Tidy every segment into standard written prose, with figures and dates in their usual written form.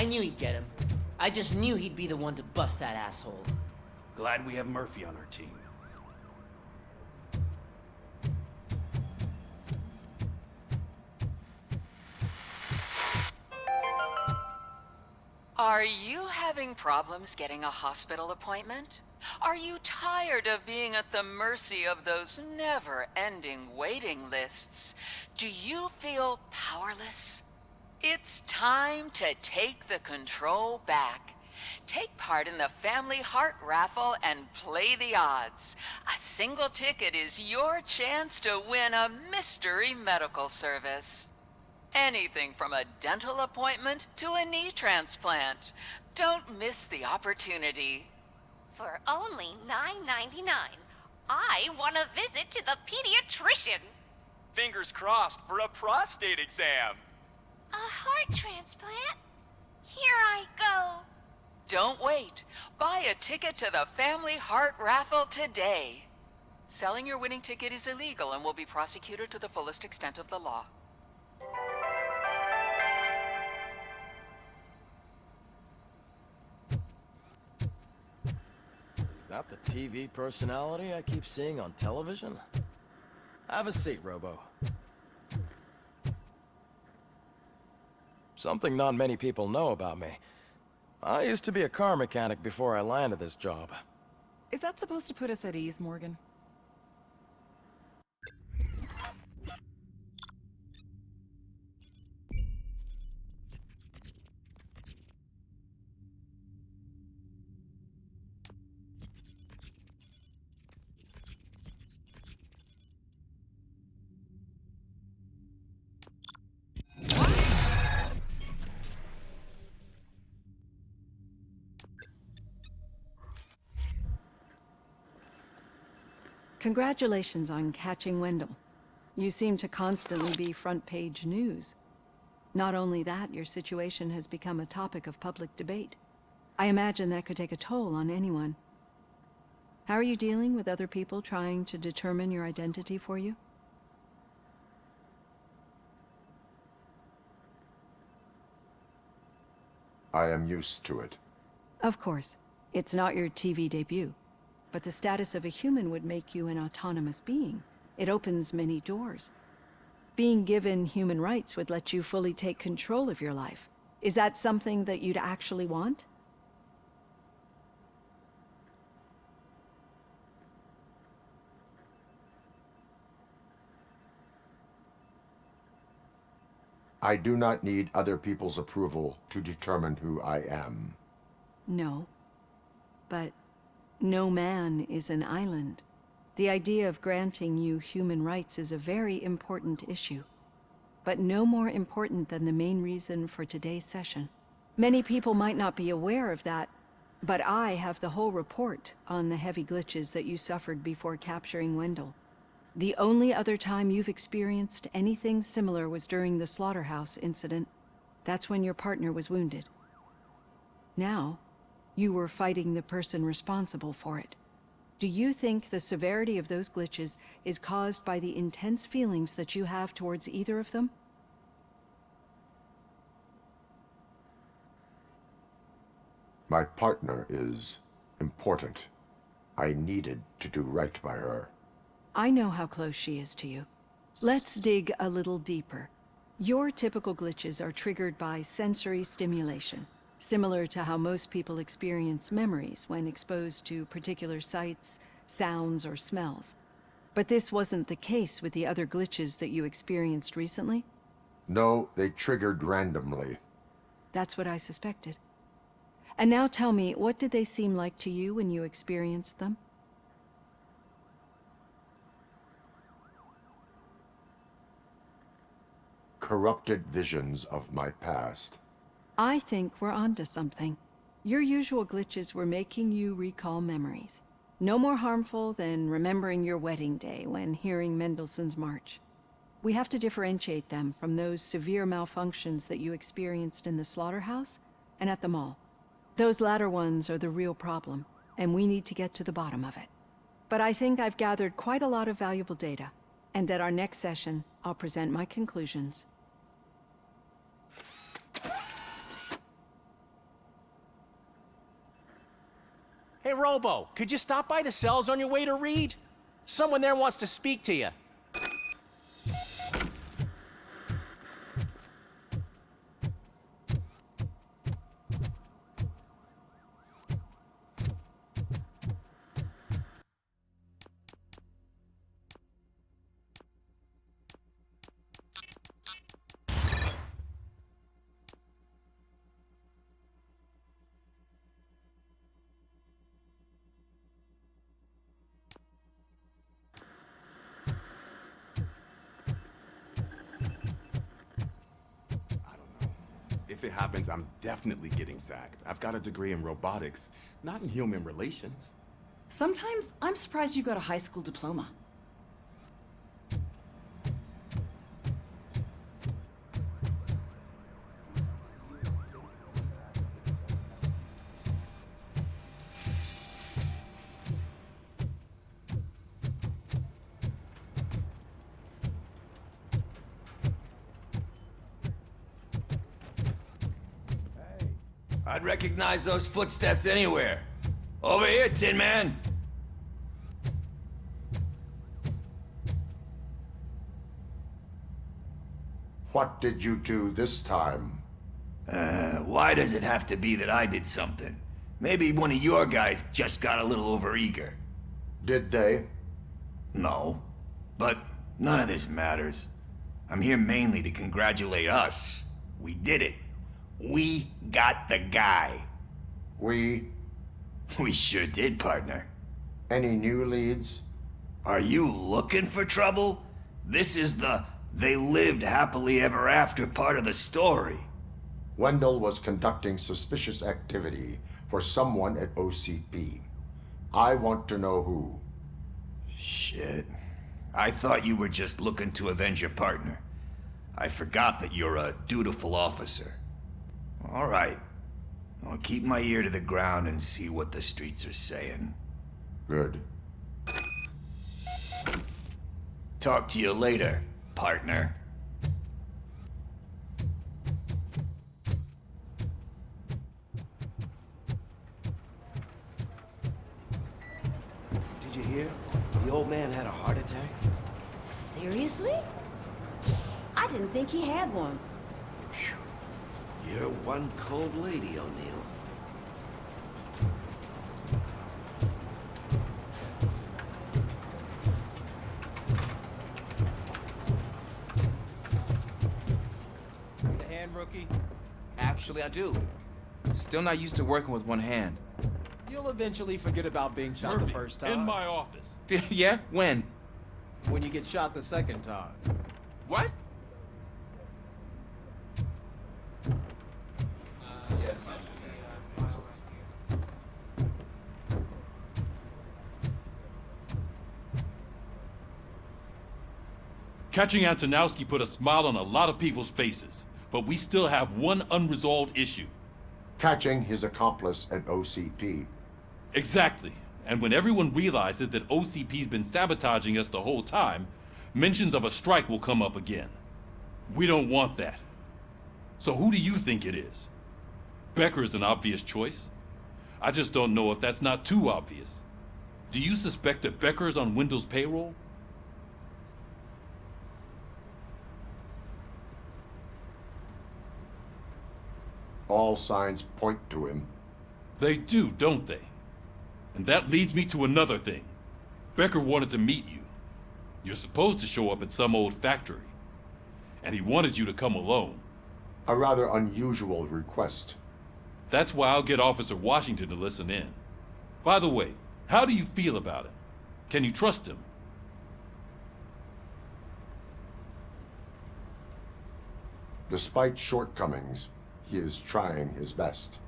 I knew he'd get him. I just knew he'd be the one to bust that asshole. Glad we have Murphy on our team. Are you having problems getting a hospital appointment? Are you tired of being at the mercy of those never-ending waiting lists? Do you feel powerless? It's time to take the control back. Take part in the Family Heart Raffle and play the odds. A single ticket is your chance to win a mystery medical service. Anything from a dental appointment to a knee transplant. Don't miss the opportunity. For only $9.99, I want a visit to the pediatrician. Fingers crossed for a prostate exam. A heart transplant? Here I go. Don't wait. Buy a ticket to the Family Heart Raffle today. Selling your winning ticket is illegal and will be prosecuted to the fullest extent of the law. Is that the TV personality I keep seeing on television? Have a seat, Robo. Something not many people know about me. I used to be a car mechanic before I landed this job. Is that supposed to put us at ease, Morgan? Congratulations on catching Wendell. You seem to constantly be front-page news. Not only that, your situation has become a topic of public debate. I imagine that could take a toll on anyone. How are you dealing with other people trying to determine your identity for you? I am used to it. Of course. It's not your TV debut. But the status of a human would make you an autonomous being. It opens many doors. Being given human rights would let you fully take control of your life. Is that something that you'd actually want? I do not need other people's approval to determine who I am. No. But no man is an island. The idea of granting you human rights is a very important issue, but no more important than the main reason for today's session. Many people might not be aware of that, but I have the whole report on the heavy glitches that you suffered before capturing Wendell. The only other time you've experienced anything similar was during the slaughterhouse incident. That's when your partner was wounded. Now, you were fighting the person responsible for it. Do you think the severity of those glitches is caused by the intense feelings that you have towards either of them? My partner is important. I needed to do right by her. I know how close she is to you. Let's dig a little deeper. Your typical glitches are triggered by sensory stimulation, similar to how most people experience memories when exposed to particular sights, sounds, or smells. But this wasn't the case with the other glitches that you experienced recently? No, they triggered randomly. That's what I suspected. And now tell me, what did they seem like to you when you experienced them? Corrupted visions of my past. I think we're onto something. Your usual glitches were making you recall memories. No more harmful than remembering your wedding day when hearing Mendelssohn's March. We have to differentiate them from those severe malfunctions that you experienced in the slaughterhouse and at the mall. Those latter ones are the real problem, and we need to get to the bottom of it. But I think I've gathered quite a lot of valuable data, and at our next session, I'll present my conclusions. Hey, Robo, could you stop by the cells on your way to Reed? Someone there wants to speak to you. If it happens, I'm definitely getting sacked. I've got a degree in robotics, not in human relations. Sometimes I'm surprised you got a high school diploma. I'd recognize those footsteps anywhere. Over here, Tin Man. What did you do this time? Why does it have to be that I did something? Maybe one of your guys just got a little overeager. Did they? No. But none of this matters. I'm here mainly to congratulate us. We did it. We got the guy. We sure did, partner. Any new leads? Are you looking for trouble? This is the they lived happily ever after part of the story. Wendell was conducting suspicious activity for someone at OCP. I want to know who. Shit. I thought you were just looking to avenge your partner. I forgot that you're a dutiful officer. All right. I'll keep my ear to the ground and see what the streets are saying. Good. Talk to you later, partner. Did you hear? The old man had a heart attack. Seriously? I didn't think he had one. You're one cold lady, O'Neill. Need a hand, rookie? Actually, I do. Still not used to working with one hand. You'll eventually forget about being shot the first time. In my office. Yeah? When? When you get shot the second time. What? Catching Antonowski put a smile on a lot of people's faces, but we still have one unresolved issue. Catching his accomplice at OCP. Exactly. And when everyone realizes that OCP's been sabotaging us the whole time, mentions of a strike will come up again. We don't want that. So who do you think it is? Becker is an obvious choice. I just don't know if that's not too obvious. Do you suspect that Becker is on Wendell's payroll? All signs point to him. They do, don't they? And that leads me to another thing. Becker wanted to meet you. You're supposed to show up at some old factory. And he wanted you to come alone. A rather unusual request. That's why I'll get Officer Washington to listen in. By the way, how do you feel about him? Can you trust him? Despite shortcomings, he is trying his best.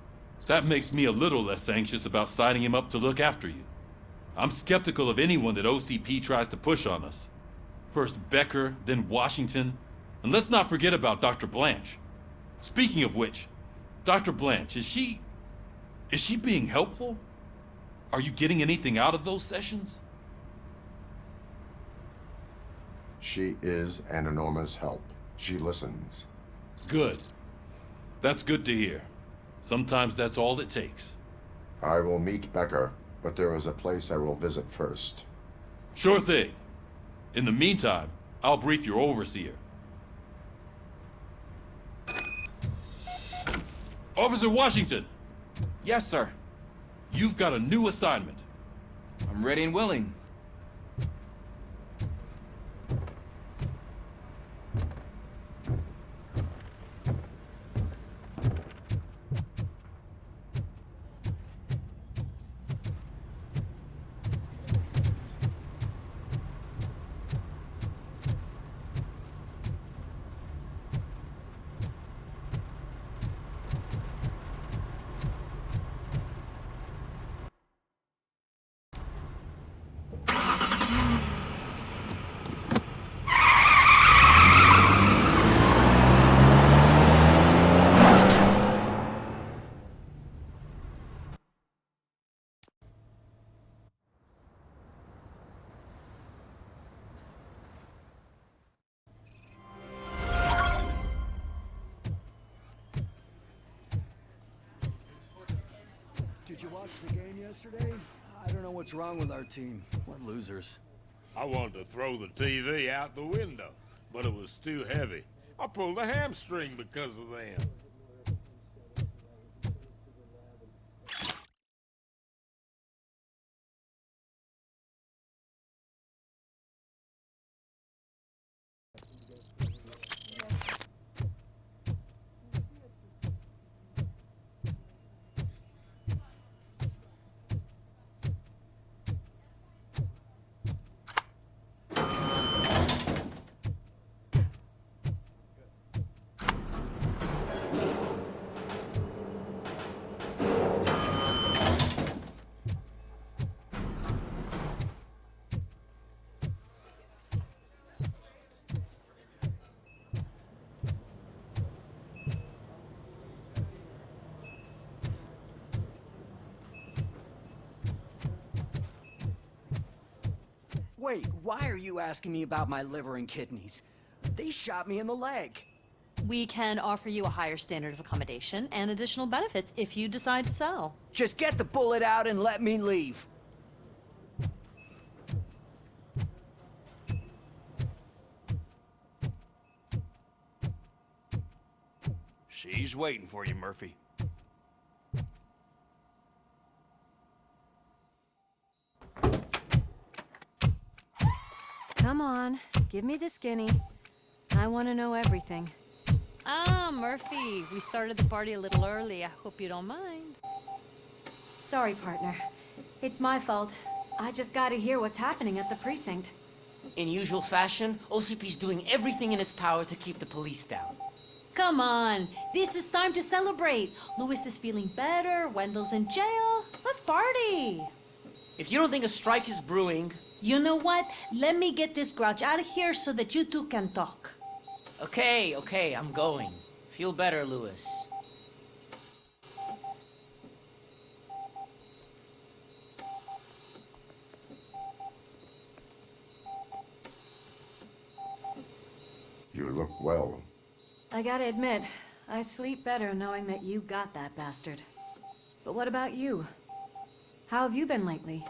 That makes me a little less anxious about signing him up to look after you. I'm skeptical of anyone that OCP tries to push on us. First Becker, then Washington, and let's not forget about Dr. Blanche. Speaking of which, Dr. Blanche, is she being helpful? Are you getting anything out of those sessions? She is an enormous help. She listens. Good. That's good to hear. Sometimes that's all it takes. I will meet Becker but there is a place I will visit first. Sure thing. In the meantime, I'll brief your overseer. Officer Washington! Yes, sir. You've got a new assignment. I'm ready and willing. Did you watch the game yesterday? I don't know what's wrong with our team. What losers. I wanted to throw the TV out the window, but it was too heavy. I pulled a hamstring because of them. Wait, why are you asking me about my liver and kidneys? They shot me in the leg. We can offer you a higher standard of accommodation and additional benefits if you decide to sell. Just get the bullet out and let me leave. She's waiting for you, Murphy. Come on, give me the skinny. I want to know everything. Ah, Murphy, we started the party a little early. I hope you don't mind. Sorry, partner. It's my fault. I just gotta hear what's happening at the precinct. In usual fashion, OCP's doing everything in its power to keep the police down. Come on, this is time to celebrate. Louis is feeling better, Wendell's in jail. Let's party. If you don't think a strike is brewing... You know what? Let me get this grouch out of here so that you two can talk. Okay, I'm going. Feel better, Louis. You look well. I gotta admit, I sleep better knowing that you got that bastard. But what about you? How have you been lately?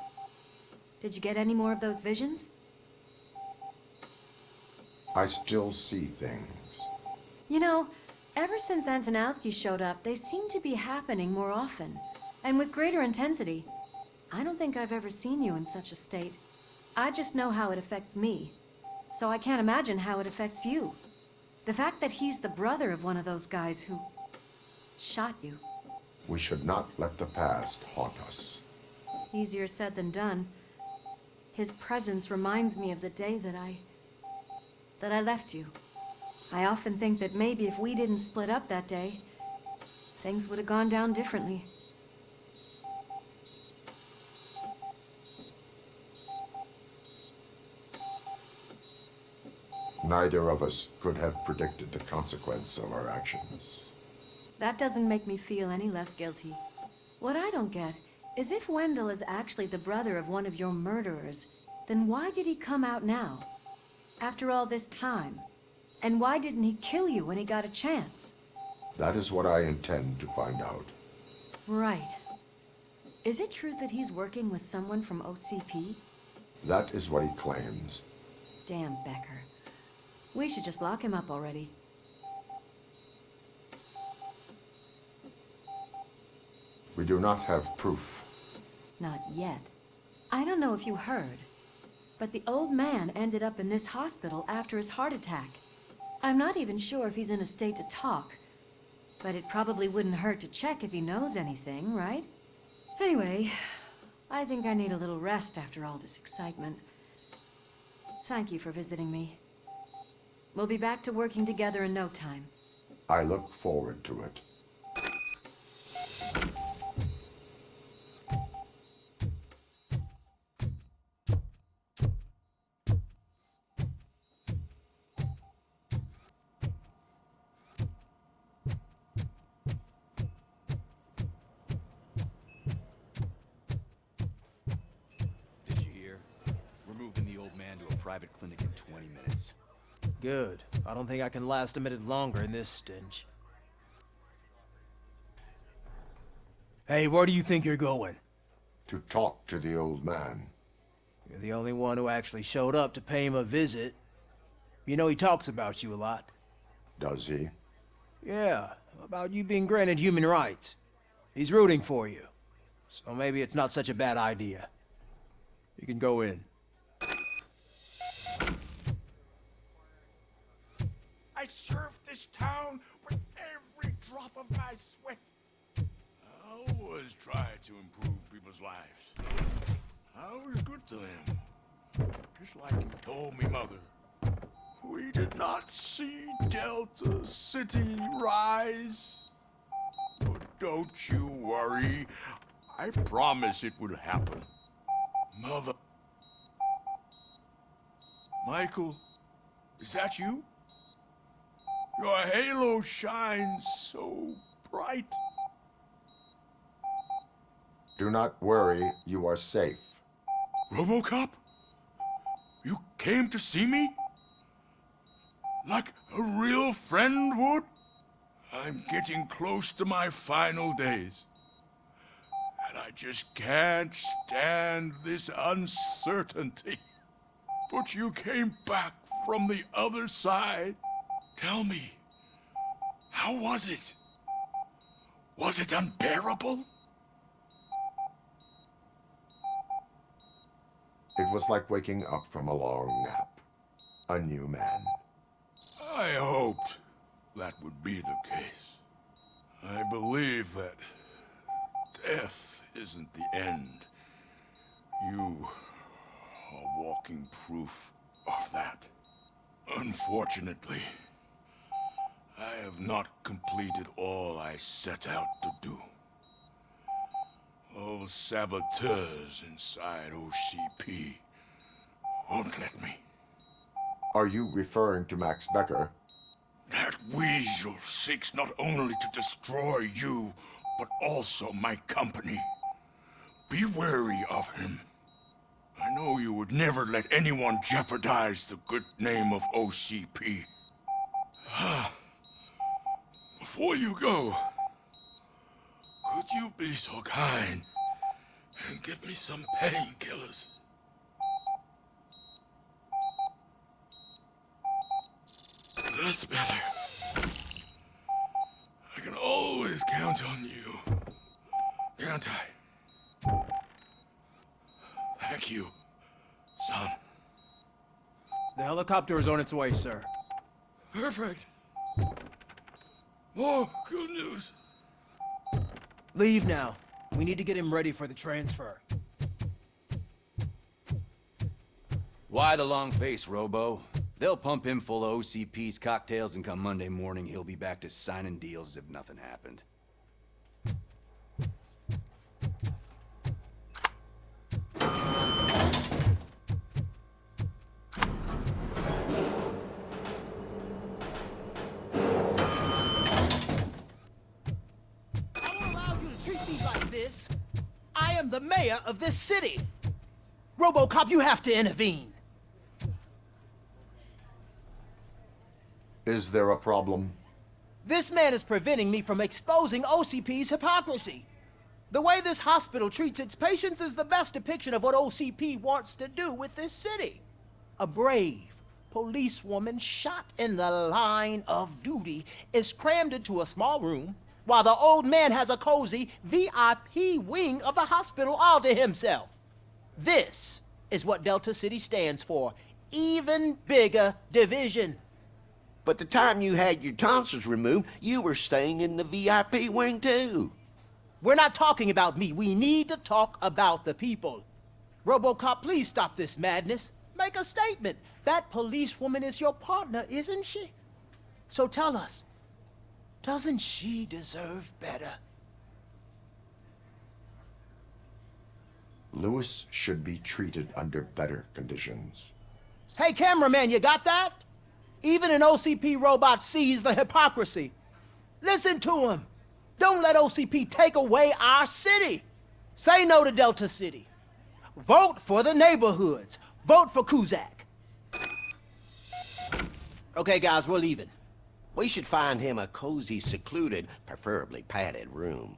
Did you get any more of those visions? I still see things. You know, ever since Antonowski showed up, they seem to be happening more often, and with greater intensity. I don't think I've ever seen you in such a state. I just know how it affects me, so I can't imagine how it affects you. The fact that he's the brother of one of those guys who shot you. We should not let the past haunt us. Easier said than done. His presence reminds me of the day that I left you. I often think that maybe if we didn't split up that day, things would have gone down differently. Neither of us could have predicted the consequence of our actions. That doesn't make me feel any less guilty. What I don't get is if Wendell is actually the brother of one of your murderers, then why did he come out now? After all this time? And why didn't he kill you when he got a chance? That is what I intend to find out. Right. Is it true that he's working with someone from OCP? That is what he claims. Damn Becker. We should just lock him up already. We do not have proof. Not yet. I don't know if you heard, but the old man ended up in this hospital after his heart attack. I'm not even sure if he's in a state to talk, but it probably wouldn't hurt to check if he knows anything, right? Anyway, I think I need a little rest after all this excitement. Thank you for visiting me. We'll be back to working together in no time. I look forward to it. Did you hear? We're moving the old man to a private clinic in 20 minutes. Good. I don't think I can last a minute longer in this stench. Hey, where do you think you're going? To talk to the old man. You're the only one who actually showed up to pay him a visit. You know he talks about you a lot. Does he? Yeah, about you being granted human rights. He's rooting for you. So maybe it's not such a bad idea. You can go in. I served this town with every drop of my sweat. I always try to improve people's lives. I was good to them. Just like you told me, Mother. We did not see Delta City rise. But don't you worry. I promise it will happen. Mother. Michael, is that you? Your halo shines so bright. Do not worry, you are safe. Robocop? You came to see me? Like a real friend would? I'm getting close to my final days. And I just can't stand this uncertainty. But you came back from the other side. Tell me, how was it? Was it unbearable? It was like waking up from a long nap. A new man. I hoped that would be the case. I believe that death isn't the end. You are walking proof of that. Unfortunately, I have not completed all I set out to do. Those saboteurs inside OCP won't let me. Are you referring to Max Becker? That weasel seeks not only to destroy you, but also my company. Be wary of him. I know you would never let anyone jeopardize the good name of OCP. Before you go, could you be so kind and give me some painkillers? That's better. I can always count on you, can't I? Thank you, son. The helicopter is on its way, sir. Perfect. More good news. Leave now. We need to get him ready for the transfer. Why the long face, Robo? They'll pump him full of OCP's cocktails, and come Monday morning, he'll be back to signing deals as if nothing happened. I am the mayor of this city. Robocop, you have to intervene. Is there a problem? This man is preventing me from exposing OCP's hypocrisy. The way this hospital treats its patients is the best depiction of what OCP wants to do with this city. A brave policewoman shot in the line of duty is crammed into a small room, while the old man has a cozy VIP wing of the hospital all to himself. This is what Delta City stands for. Even bigger division. But the time you had your tonsils removed, you were staying in the VIP wing too. We're not talking about me. We need to talk about the people. Robocop, please stop this madness. Make a statement. That policewoman is your partner, isn't she? So tell us, doesn't she deserve better? Lewis should be treated under better conditions. Hey, cameraman, you got that? Even an OCP robot sees the hypocrisy. Listen to him. Don't let OCP take away our city. Say no to Delta City. Vote for the neighborhoods. Vote for Kuzak. Okay, guys, we're leaving. We should find him a cozy, secluded, preferably padded room.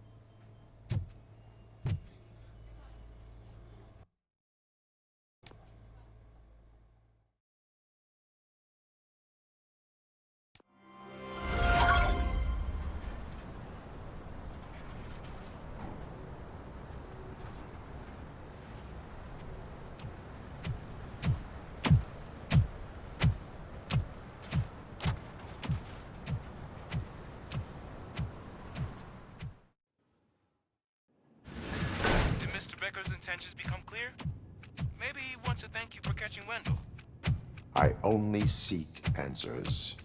Intentions become clear? Maybe he wants to thank you for catching Wendell. I only seek answers.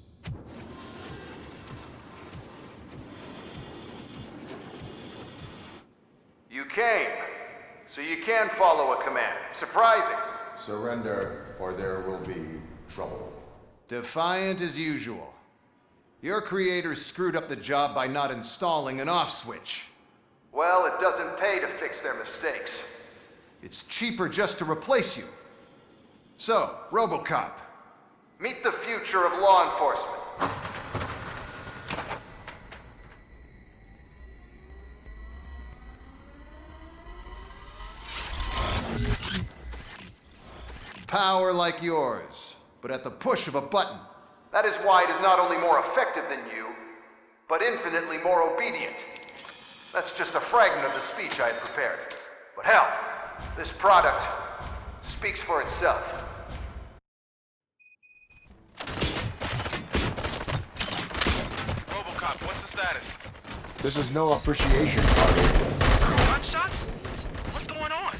You came, so you can follow a command. Surprising. Surrender, or there will be trouble. Defiant as usual. Your creators screwed up the job by not installing an off switch. Well, it doesn't pay to fix their mistakes. It's cheaper just to replace you. So, Robocop, meet the future of law enforcement. Power like yours, but at the push of a button. That is why it is not only more effective than you, but infinitely more obedient. That's just a fragment of the speech I had prepared. But hell, this product speaks for itself. Robocop, what's the status? This is no appreciation party. Gunshots? What's going on?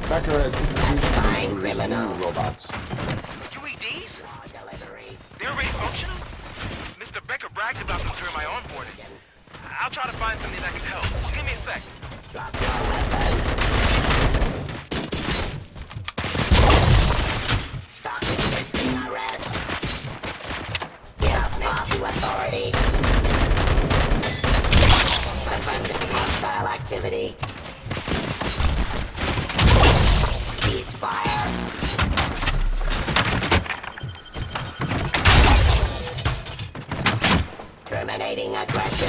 Becker has introduced me to his new robots. UEDs? They're already functional? Mr. Becker bragged about them during my onboarding. I'll try to find something that can help. Just give me a sec. Stop resisting arrest. Submit to authority. Suppressing hostile activity. Ceasefire. Terminating aggression.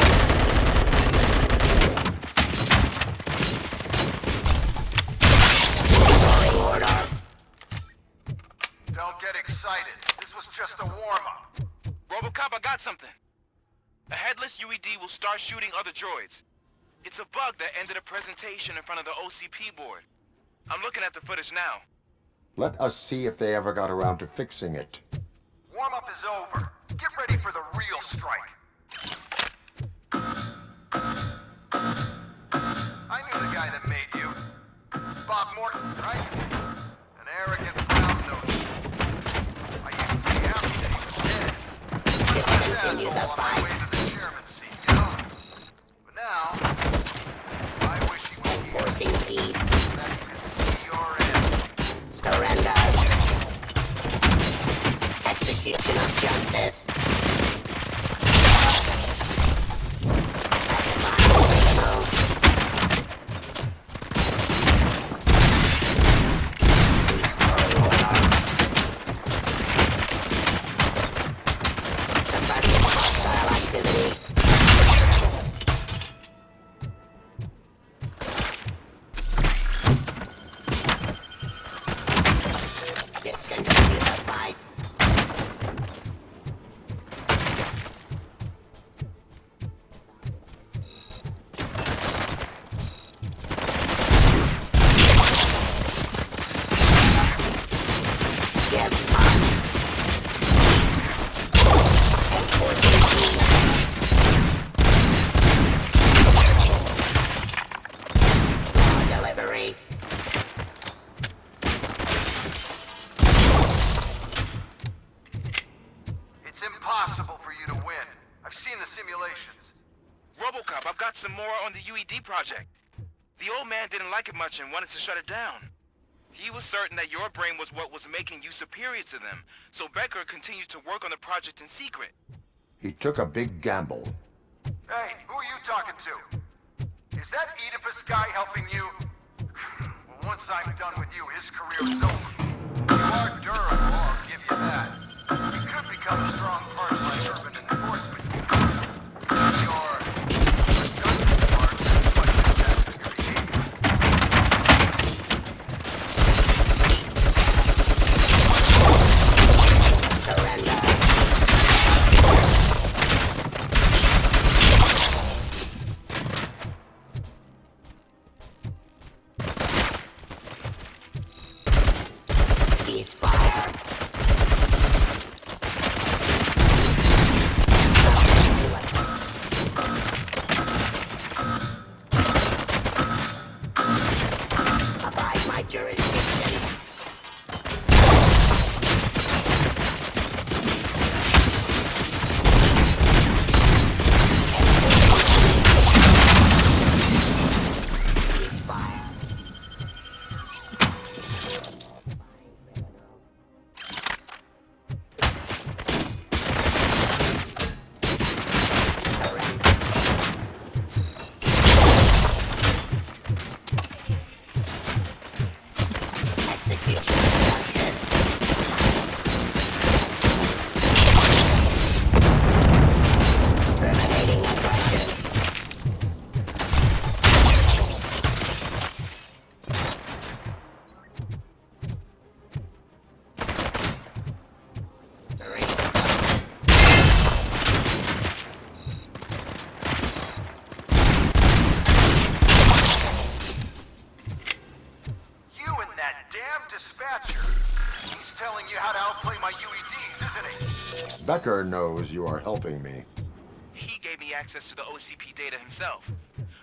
Restoring order. Don't get excited. This was just a warm-up. Robocop, I got something. A headless UED will start shooting other droids. It's a bug that ended a presentation in front of the OCP board. I'm looking at the footage now. Let us see if they ever got around to fixing it. Warm-up is over. Get ready for the real strike. I knew the guy that made you. Bob Morton, right? An arrogant brown-nosed. I used to be happy that he was dead. This asshole on my way to the chairman's seat, you know? But now, I wish he was here. Forcing peace. That you could see your end. Surrender. Execution of justice. got some more on the UED project. The old man didn't like it much and wanted to shut it down. He was certain that your brain was what was making you superior to them, so Becker continued to work on the project in secret. He took a big gamble. Hey, who are you talking to? Is that Oedipus guy helping you? Well, once I'm done with you, his career's over. You are durable, I'll give you that. You could become a strong part of my urban enforcement. Your redundant part is much attached to your behavior. Ceasefire. Abide my jurisdiction. Becker knows you are helping me. He gave me access to the OCP data himself.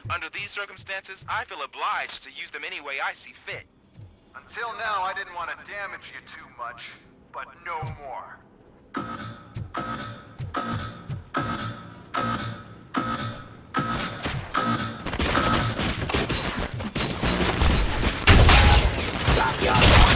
Under these circumstances, I feel obliged to use them any way I see fit. Until now, I didn't want to damage you too much, but no more. Drop your weapon.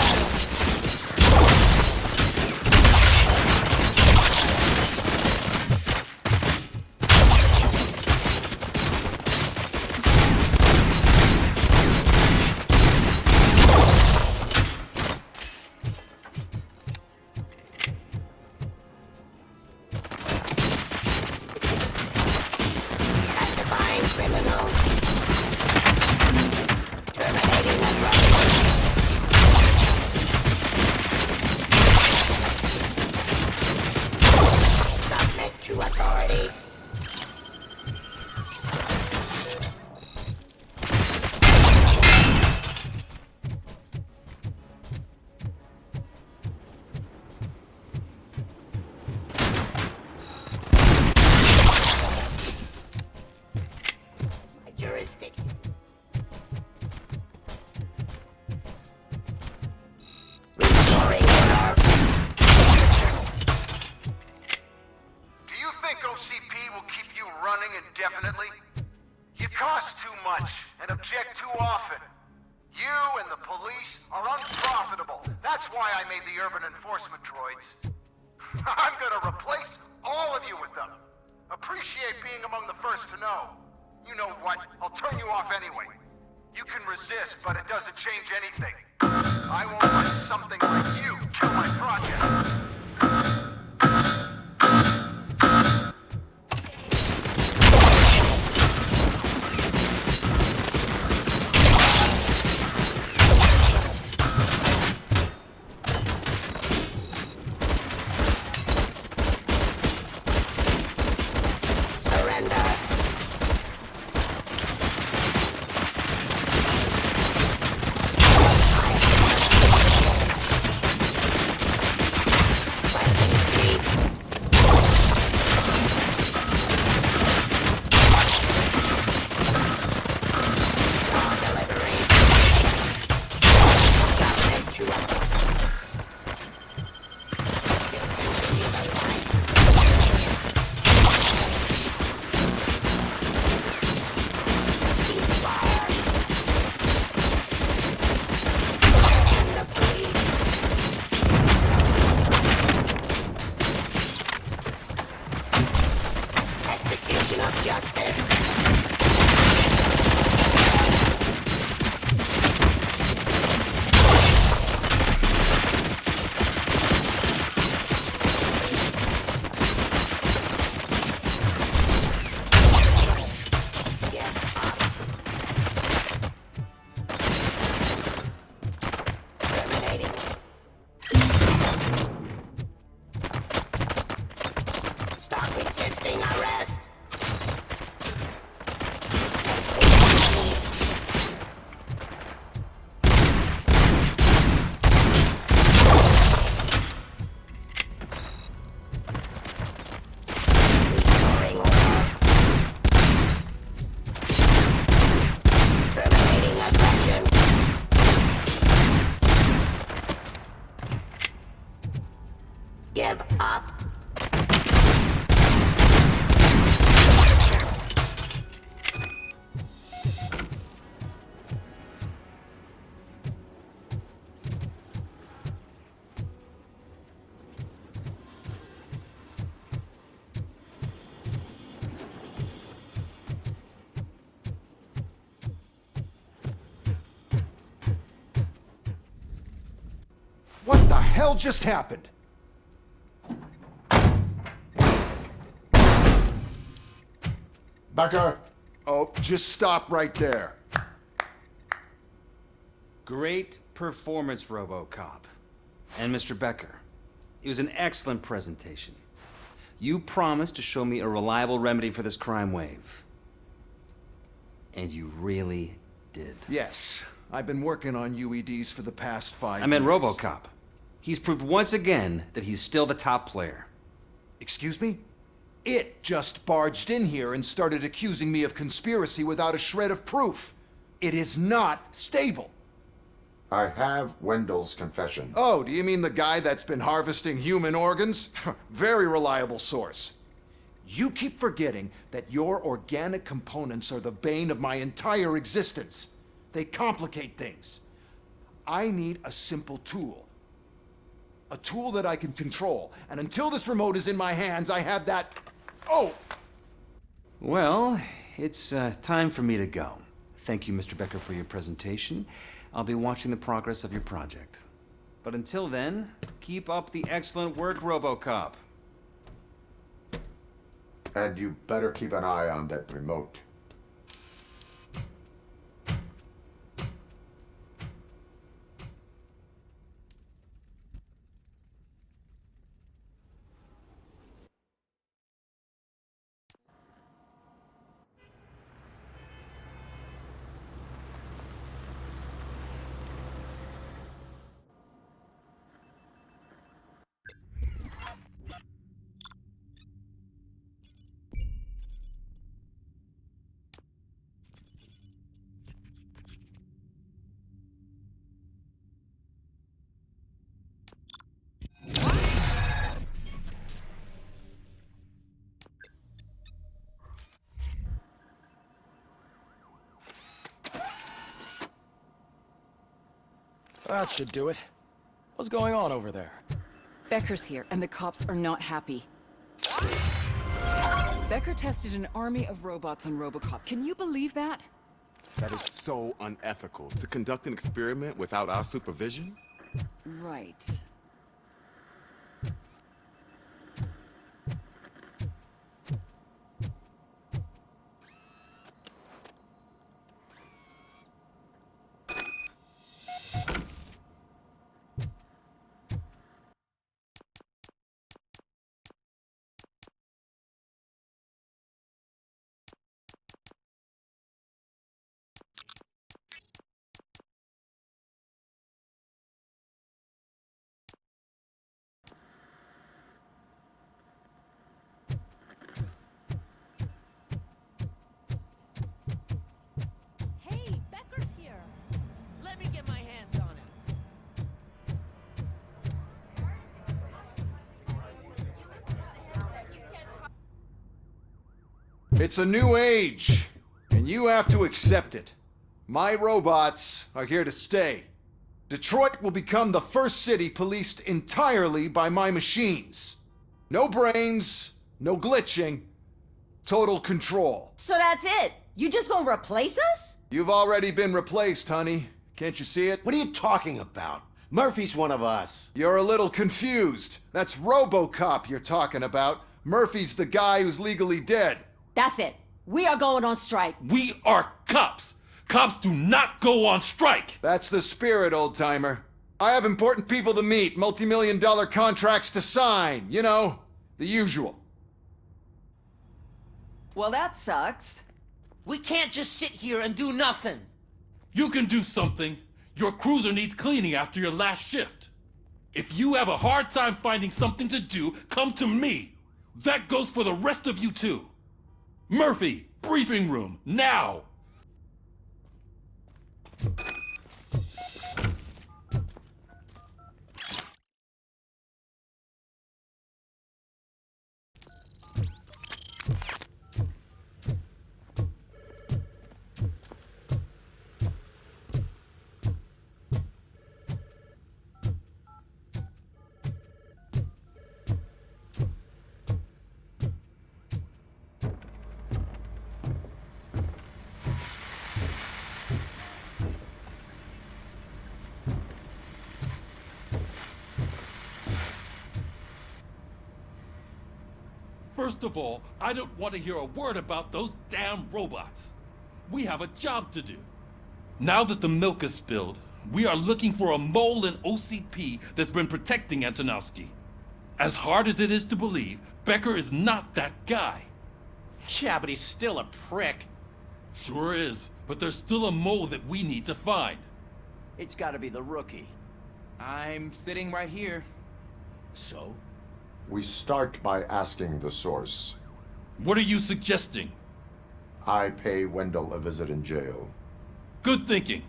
give up. What the hell just happened? Becker! Oh, just stop right there. Great performance, Robocop. And Mr. Becker, it was an excellent presentation. You promised to show me a reliable remedy for this crime wave. And you really did. Yes, I've been working on UEDs for the past 5 years. I meant Robocop. He's proved once again that he's still the top player. Excuse me? It just barged in here and started accusing me of conspiracy without a shred of proof. It is not stable. I have Wendell's confession. Oh, do you mean the guy that's been harvesting human organs? Very reliable source. You keep forgetting that your organic components are the bane of my entire existence. They complicate things. I need a simple tool. A tool that I can control. And until this remote is in my hands, I have that... Oh! Well, it's time for me to go. Thank you, Mr. Becker, for your presentation. I'll be watching the progress of your project. But until then, keep up the excellent work, Robocop. And you better keep an eye on that remote. That should do it. What's going on over there? Becker's here, and the cops are not happy. Becker tested an army of robots on Robocop. Can you believe that? That is so unethical. To conduct an experiment without our supervision? Right. Hey, Becker's here. Let me get my hands on him. It's a new age, and you have to accept it. My robots are here to stay. Detroit will become the first city policed entirely by my machines. No brains, no glitching, total control. So that's it? You just gonna replace us? You've already been replaced, honey. Can't you see it? What are you talking about? Murphy's one of us. You're a little confused. That's Robocop you're talking about. Murphy's the guy who's legally dead. That's it. We are going on strike. We are cops. Cops do not go on strike. That's the spirit, old-timer. I have important people to meet, multi-million-dollar contracts to sign. You know, the usual. Well, that sucks. We can't just sit here and do nothing. You can do something. Your cruiser needs cleaning after your last shift. If you have a hard time finding something to do, come to me. That goes for the rest of you too. Murphy, briefing room, now! First of all, I don't want to hear a word about those damn robots. We have a job to do. Now that the milk is spilled, we are looking for a mole in OCP that's been protecting Antonowski. As hard as it is to believe, Becker is not that guy. Yeah, but he's still a prick. Sure is, but there's still a mole that we need to find. It's gotta be the rookie. I'm sitting right here. So? We start by asking the source. What are you suggesting? I pay Wendell a visit in jail. Good thinking.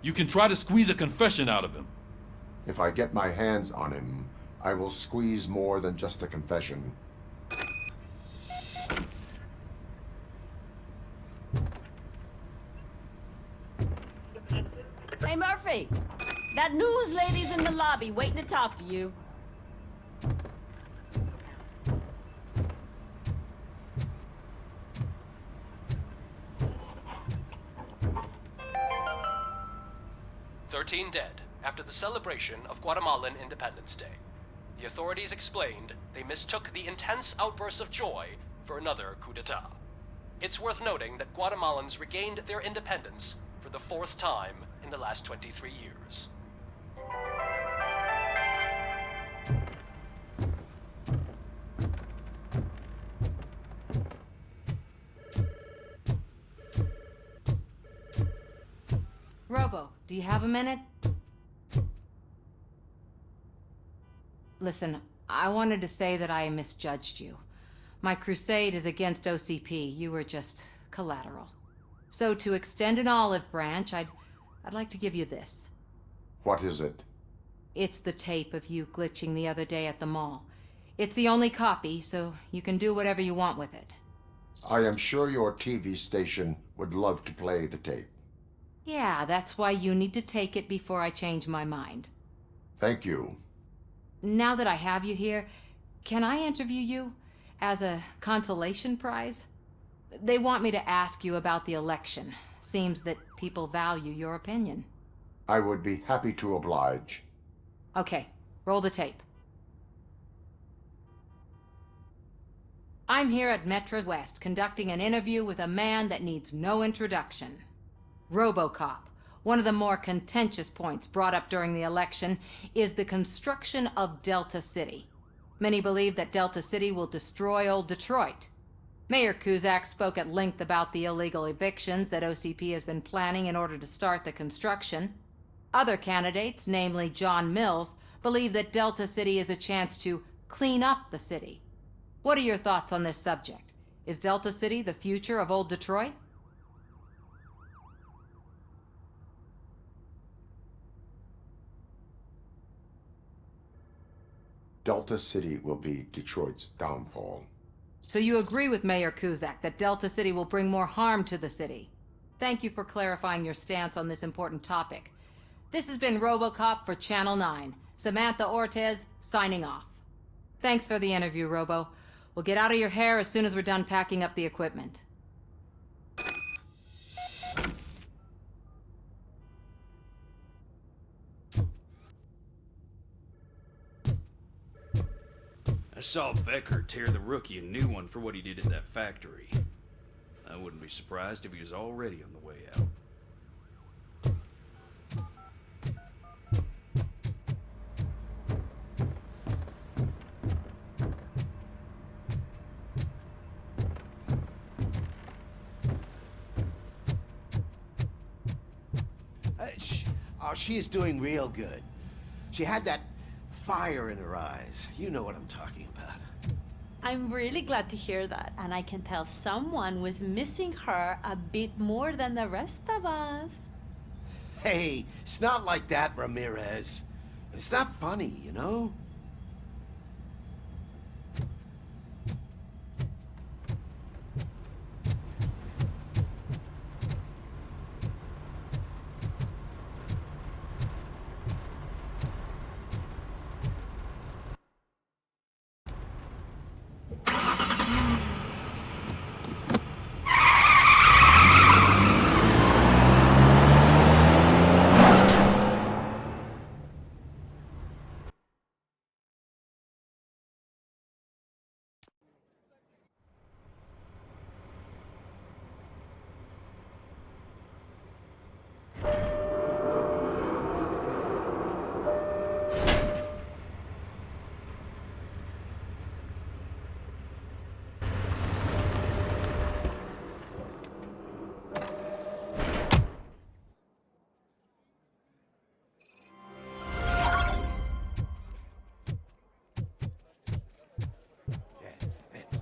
You can try to squeeze a confession out of him. If I get my hands on him, I will squeeze more than just a confession. Hey, Murphy! That news lady's in the lobby waiting to talk to you. Dead after the celebration of Guatemalan Independence Day. The authorities explained they mistook the intense outbursts of joy for another coup d'etat. It's worth noting that Guatemalans regained their independence for the 4th time in the last 23 years. Robo, do you have a minute? Listen, I wanted to say that I misjudged you. My crusade is against OCP. You were just collateral. So to extend an olive branch, I'd like to give you this. What is it? It's the tape of you glitching the other day at the mall. It's the only copy, so you can do whatever you want with it. I am sure your TV station would love to play the tape. Yeah, that's why you need to take it before I change my mind. Thank you. Now that I have you here, can I interview you as a consolation prize? They want me to ask you about the election. Seems that people value your opinion. I would be happy to oblige. Okay, roll the tape. I'm here at Metro West conducting an interview with a man that needs no introduction. Robocop. One of the more contentious points brought up during the election is the construction of Delta City. Many believe that Delta City will destroy old Detroit. Mayor Cusack spoke at length about the illegal evictions that OCP has been planning in order to start the construction. Other candidates, namely John Mills, believe that Delta City is a chance to clean up the city. What are your thoughts on this subject? Is Delta City the future of old Detroit? Delta City will be Detroit's downfall. So you agree with Mayor Cusack that Delta City will bring more harm to the city? Thank you for clarifying your stance on this important topic. This has been Robocop for Channel 9. Samantha Ortez, signing off. Thanks for the interview, Robo. We'll get out of your hair as soon as we're done packing up the equipment. I saw Becker tear the rookie a new one for what he did at that factory. I wouldn't be surprised if he was already on the way out. She is doing real good. She had that fire in her eyes. You know what I'm talking about. I'm really glad to hear that, and I can tell someone was missing her a bit more than the rest of us. Hey, it's not like that, Ramirez. It's not funny, you know?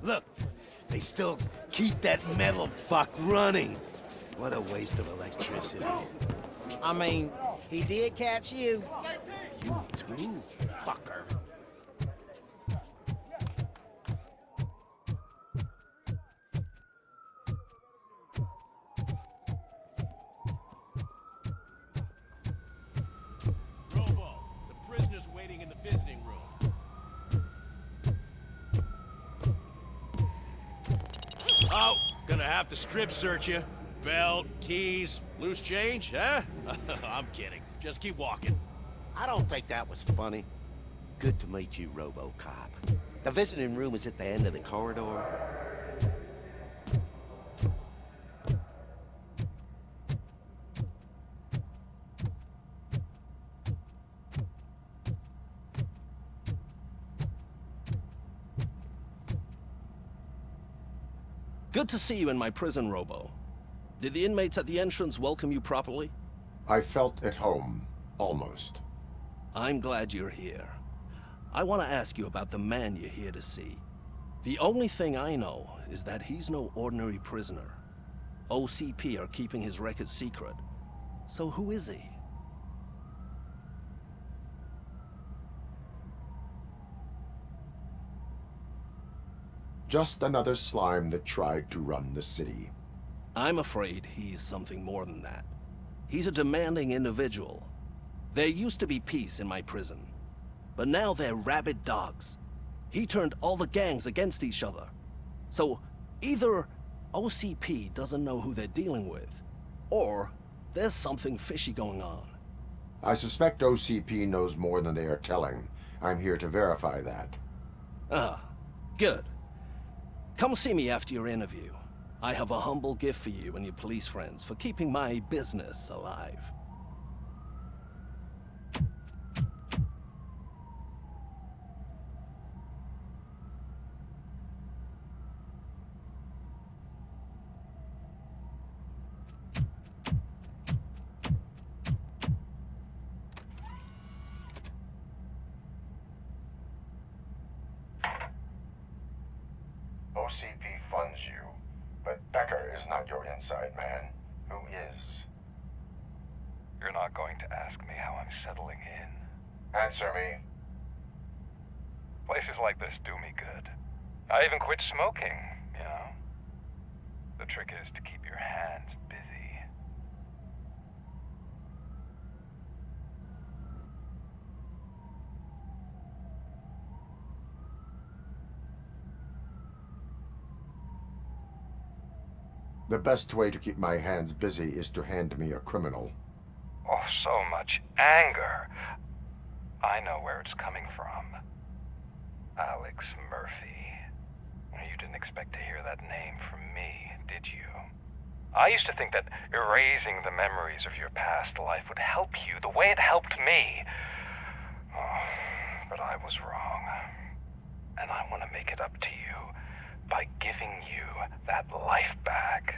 Look, they still keep that metal fuck running. What a waste of electricity. I mean, he did catch you. You too, fucker. Robo, the prisoner's waiting in the visiting room. Oh, gonna have to strip search you. Belt, keys, loose change, huh? I'm kidding. Just keep walking. I don't think that was funny. Good to meet you, Robocop. The visiting room is at the end of the corridor. Good to see you in my prison, Robo. Did the inmates at the entrance welcome you properly? I felt at home, almost. I'm glad you're here. I want to ask you about the man you're here to see. The only thing I know is that he's no ordinary prisoner. OCP are keeping his record secret. So who is he? Just another slime that tried to run the city. I'm afraid he's something more than that. He's a demanding individual. There used to be peace in my prison, but now they're rabid dogs. He turned all the gangs against each other. So either OCP doesn't know who they're dealing with, or there's something fishy going on. I suspect OCP knows more than they are telling. I'm here to verify that. Ah, good. Come see me after your interview. I have a humble gift for you and your police friends for keeping my business alive. OCP funds you, but Becker is not your inside man. Who is? You're not going to ask me how I'm settling in. Answer me. Places like this do me good. I even quit smoking, you know. The trick is to keep your hands busy. The best way to keep my hands busy is to hand me a criminal. Oh, so much anger. I know where it's coming from. Alex Murphy. You didn't expect to hear that name from me, did you? I used to think that erasing the memories of your past life would help you the way it helped me. Oh, but I was wrong. And I want to make it up to you by giving you that life back.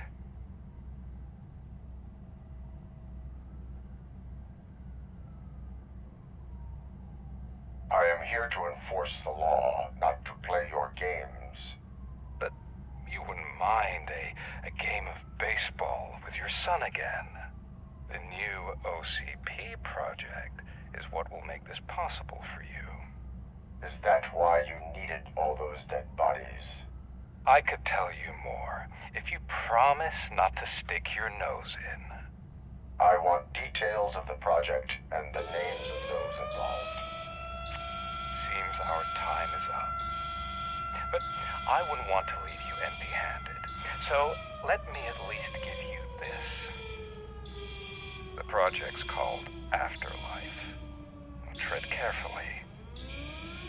I am here to enforce the law, not to play your games. But you wouldn't mind a game of baseball with your son again. The new OCP project is what will make this possible for you. Is that why you needed all those dead bodies? I could tell you more if you promise not to stick your nose in. I want details of the project and the names of those involved. Seems our time is up. But I wouldn't want to leave you empty-handed, so let me at least give you this. The project's called Afterlife. Tread carefully.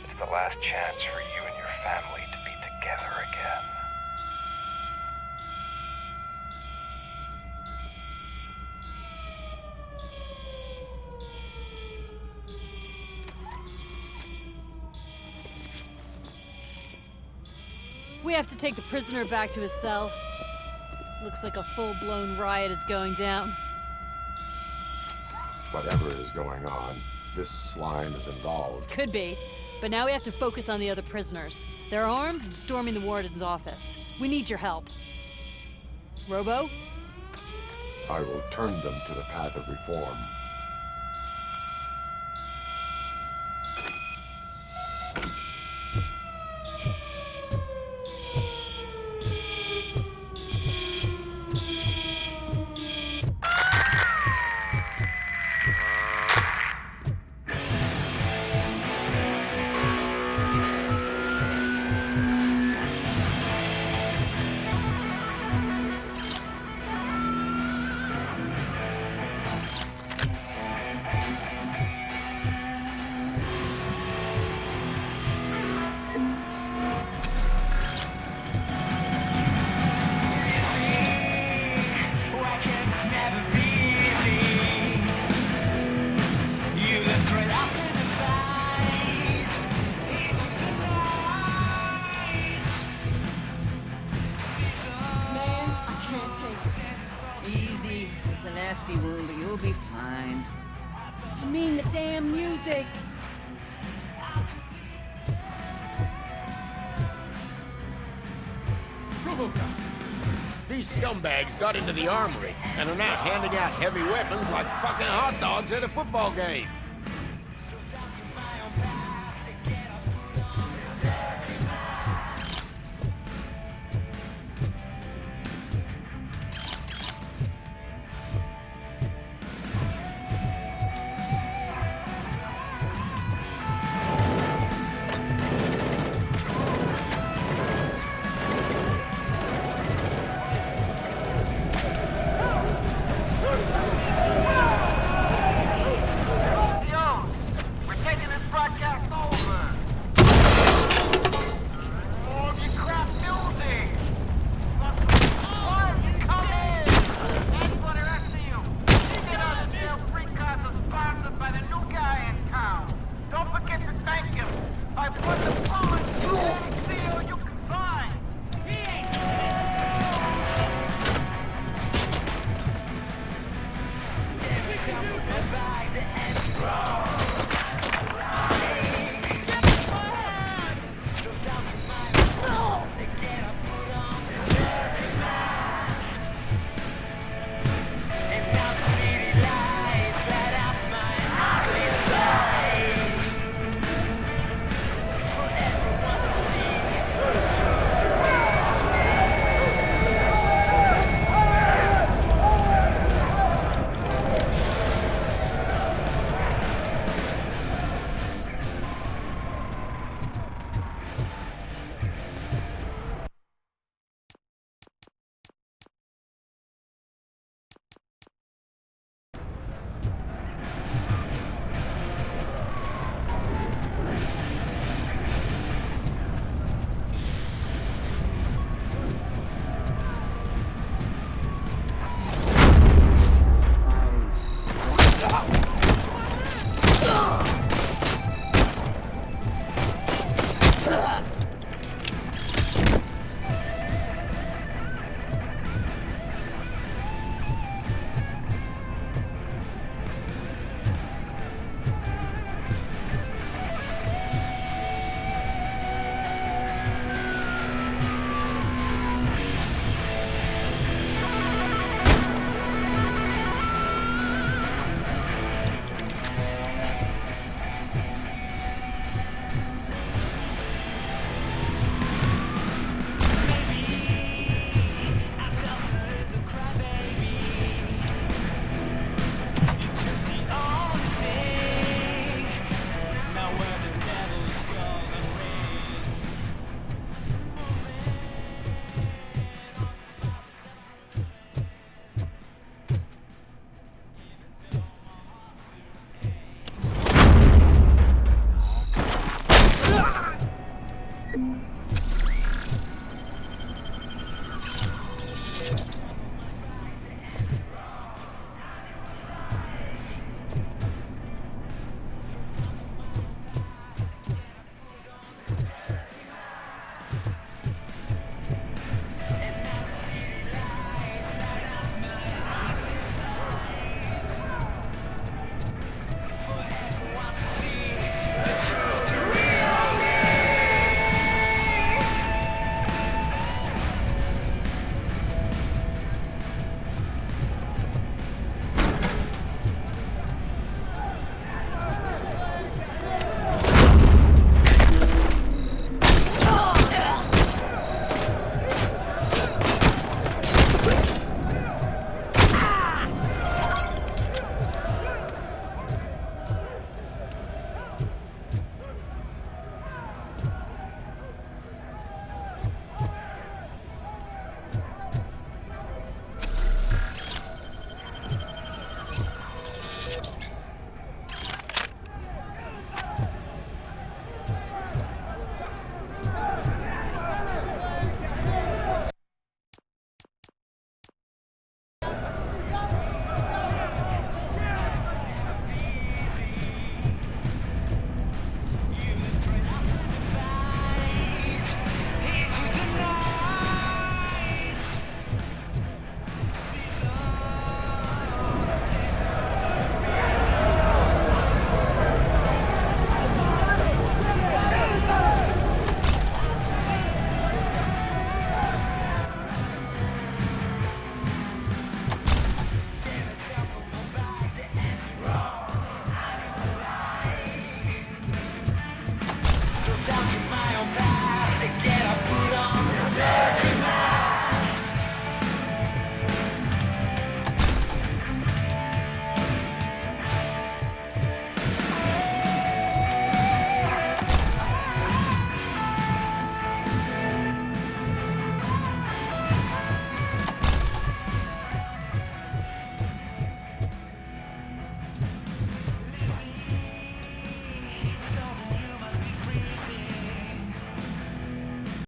It's the last chance for you and your family to be together again. We have to take the prisoner back to his cell. Looks like a full-blown riot is going down. Whatever is going on, this slime is involved. Could be. But now we have to focus on the other prisoners. They're armed and storming the warden's office. We need your help. Robo? I will turn them to the path of reform. Easy. It's a nasty wound, but you'll be fine. I mean the damn music. Robocop! These scumbags got into the armory and are now handing out heavy weapons like fucking hot dogs at a football game.